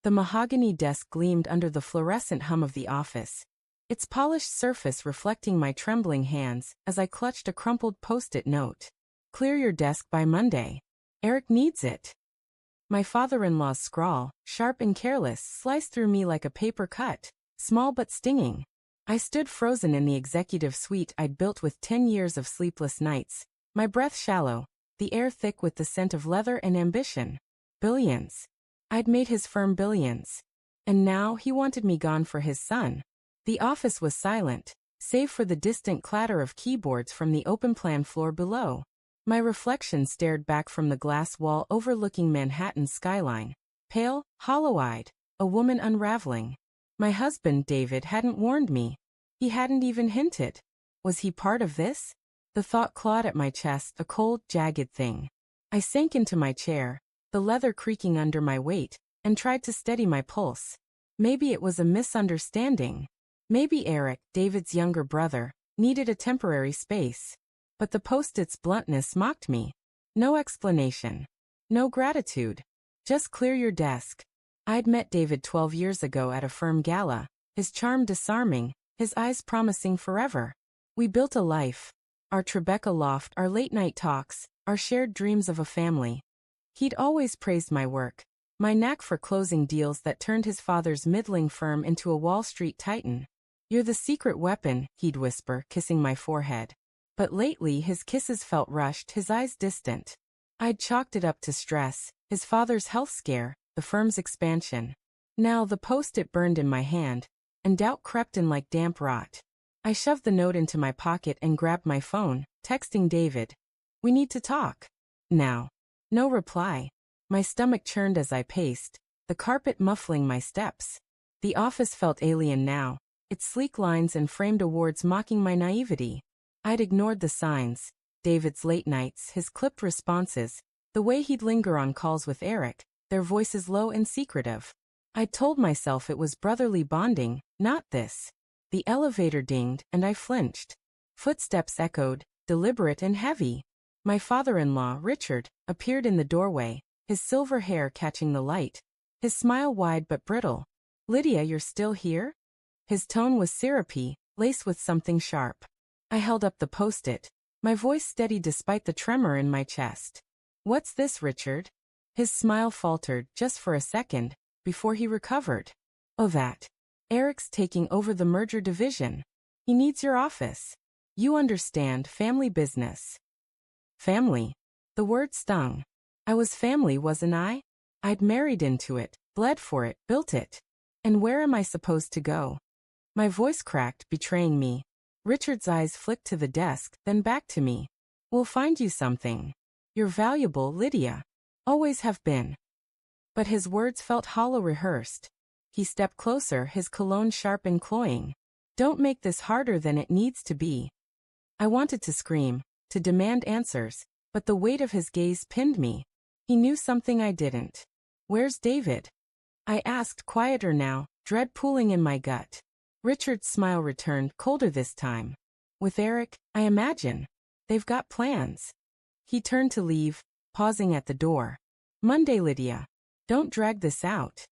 The mahogany desk gleamed under the fluorescent hum of the office, its polished surface reflecting my trembling hands as I clutched a crumpled post-it note. Clear your desk by Monday. Eric needs it. My father-in-law's scrawl, sharp and careless, sliced through me like a paper cut, small but stinging. I stood frozen in the executive suite I'd built with 10 years of sleepless nights, my breath shallow, the air thick with the scent of leather and ambition. Billions. I'd made his firm billions. And now he wanted me gone for his son. The office was silent, save for the distant clatter of keyboards from the open-plan floor below. My reflection stared back from the glass wall overlooking Manhattan's skyline, pale, hollow-eyed, a woman unraveling. My husband, David, hadn't warned me. He hadn't even hinted. Was he part of this? The thought clawed at my chest, a cold, jagged thing. I sank into my chair, the leather creaking under my weight, and tried to steady my pulse. Maybe it was a misunderstanding. Maybe Eric, David's younger brother, needed a temporary space. But the post-it's bluntness mocked me. No explanation. No gratitude. Just clear your desk. I'd met David 12 years ago at a firm gala, his charm disarming, his eyes promising forever. We built a life. Our Tribeca loft, our late-night talks, our shared dreams of a family. He'd always praised my work, my knack for closing deals that turned his father's middling firm into a Wall Street titan. You're the secret weapon, he'd whisper, kissing my forehead. But lately his kisses felt rushed, his eyes distant. I'd chalked it up to stress, his father's health scare, the firm's expansion. Now the post-it burned in my hand, and doubt crept in like damp rot. I shoved the note into my pocket and grabbed my phone, texting David. We need to talk. Now. No reply. My stomach churned as I paced, the carpet muffling my steps. The office felt alien now, its sleek lines and framed awards mocking my naivety. I'd ignored the signs, David's late nights, his clipped responses, the way he'd linger on calls with Eric, their voices low and secretive. I'd told myself it was brotherly bonding, not this. The elevator dinged, and I flinched. Footsteps echoed, deliberate and heavy. My father-in-law, Richard, appeared in the doorway, his silver hair catching the light, his smile wide but brittle. Lydia, you're still here? His tone was syrupy, laced with something sharp. I held up the post-it, my voice steady despite the tremor in my chest. What's this, Richard? His smile faltered just for a second, before he recovered. Oh, that. Eric's taking over the merger division. He needs your office. You understand, family business. Family. The word stung. I was family, wasn't I? I'd married into it, bled for it, built it. And where am I supposed to go? My voice cracked, betraying me. Richard's eyes flicked to the desk, then back to me. We'll find you something. You're valuable, Lydia. Always have been. But his words felt hollow, rehearsed. He stepped closer, his cologne sharp and cloying. Don't make this harder than it needs to be. I wanted to scream, to demand answers, but the weight of his gaze pinned me. He knew something I didn't. Where's David? I asked, quieter now, dread pooling in my gut. Richard's smile returned, colder this time. With Eric, I imagine. They've got plans. He turned to leave, pausing at the door. Monday, Lydia. Don't drag this out.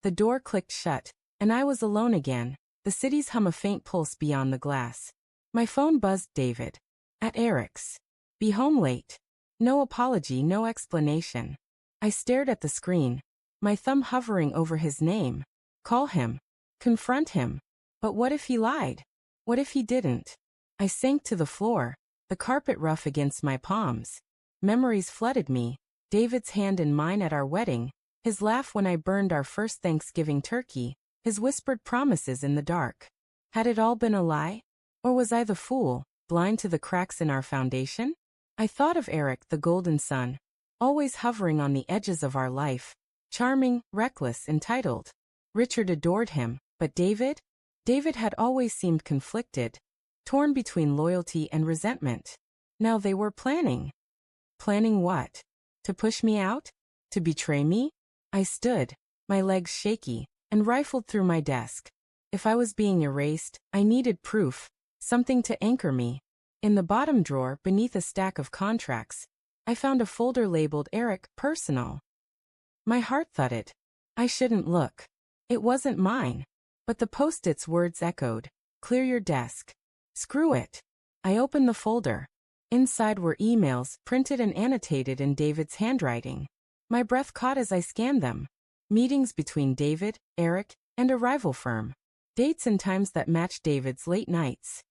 The door clicked shut, and I was alone again, the city's hum a faint pulse beyond the glass. My phone buzzed. David. At Eric's. Be home late. No apology, no explanation. I stared at the screen, my thumb hovering over his name. Call him. Confront him. But what if he lied? What if he didn't? I sank to the floor, the carpet rough against my palms. Memories flooded me, David's hand in mine at our wedding, his laugh when I burned our first Thanksgiving turkey, his whispered promises in the dark. Had it all been a lie? Or was I the fool, blind to the cracks in our foundation? I thought of Eric, the golden son, always hovering on the edges of our life, charming, reckless, entitled. Richard adored him, but David? David had always seemed conflicted, torn between loyalty and resentment. Now they were planning. Planning what? To push me out? To betray me? I stood, my legs shaky, and rifled through my desk. If I was being erased, I needed proof, something to anchor me. In the bottom drawer, beneath a stack of contracts, I found a folder labeled Eric, Personal. My heart thudded. I shouldn't look. It wasn't mine. But the post-it's words echoed. Clear your desk. Screw it. I opened the folder. Inside were emails, printed and annotated in David's handwriting. My breath caught as I scanned them. Meetings between David, Eric, and a rival firm. Dates and times that matched David's late nights.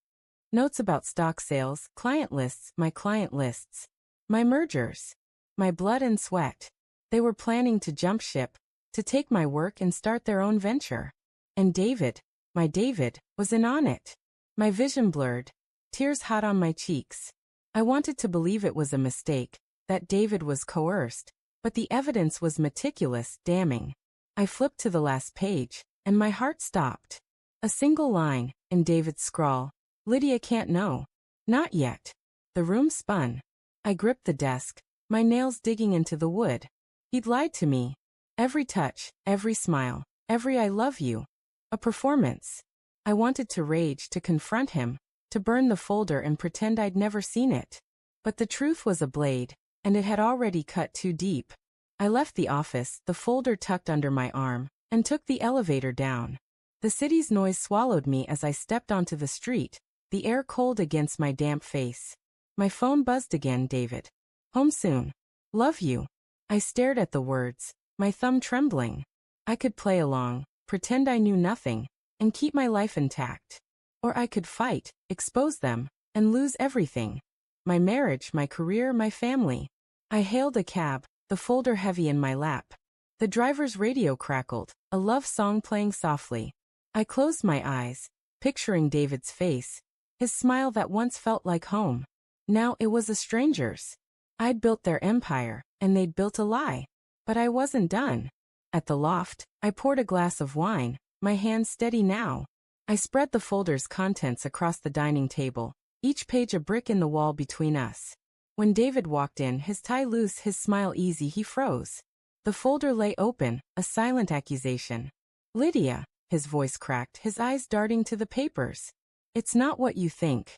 Notes about stock sales, client lists, my mergers. My blood and sweat. They were planning to jump ship, to take my work and start their own venture. And David, my David, was in on it. My vision blurred, tears hot on my cheeks. I wanted to believe it was a mistake, that David was coerced, but the evidence was meticulous, damning. I flipped to the last page, and my heart stopped. A single line, in David's scrawl. Lydia can't know. Not yet. The room spun. I gripped the desk, my nails digging into the wood. He'd lied to me. Every touch, every smile, every I love you. A performance. I wanted to rage, to confront him, to burn the folder and pretend I'd never seen it. But the truth was a blade, and it had already cut too deep. I left the office, the folder tucked under my arm, and took the elevator down. The city's noise swallowed me as I stepped onto the street, the air cold against my damp face. My phone buzzed again. David. Home soon. Love you. I stared at the words, my thumb trembling. I could play along, pretend I knew nothing, and keep my life intact. Or I could fight, expose them, and lose everything. My marriage, my career, my family. I hailed a cab, the folder heavy in my lap. The driver's radio crackled, a love song playing softly. I closed my eyes, picturing David's face, his smile that once felt like home. Now it was a stranger's. I'd built their empire, and they'd built a lie. But I wasn't done. At the loft, I poured a glass of wine, my hands steady now. I spread the folder's contents across the dining table, each page a brick in the wall between us. When David walked in, his tie loose, his smile easy, he froze. The folder lay open, a silent accusation. Lydia, his voice cracked, his eyes darting to the papers. It's not what you think.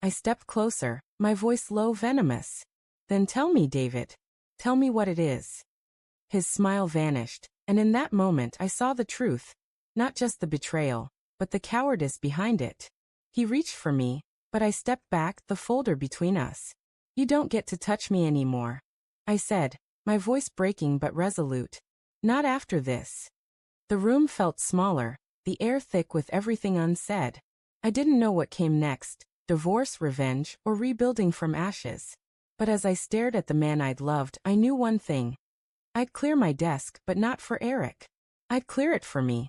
I stepped closer, my voice low, venomous. Then tell me, David. Tell me what it is. His smile vanished, and in that moment I saw the truth. Not just the betrayal, but the cowardice behind it. He reached for me, but I stepped back, the folder between us. You don't get to touch me anymore. I said, my voice breaking but resolute. Not after this. The room felt smaller, the air thick with everything unsaid. I didn't know what came next, divorce, revenge, or rebuilding from ashes. But as I stared at the man I'd loved, I knew one thing. I'd clear my desk, but not for Eric. I'd clear it for me.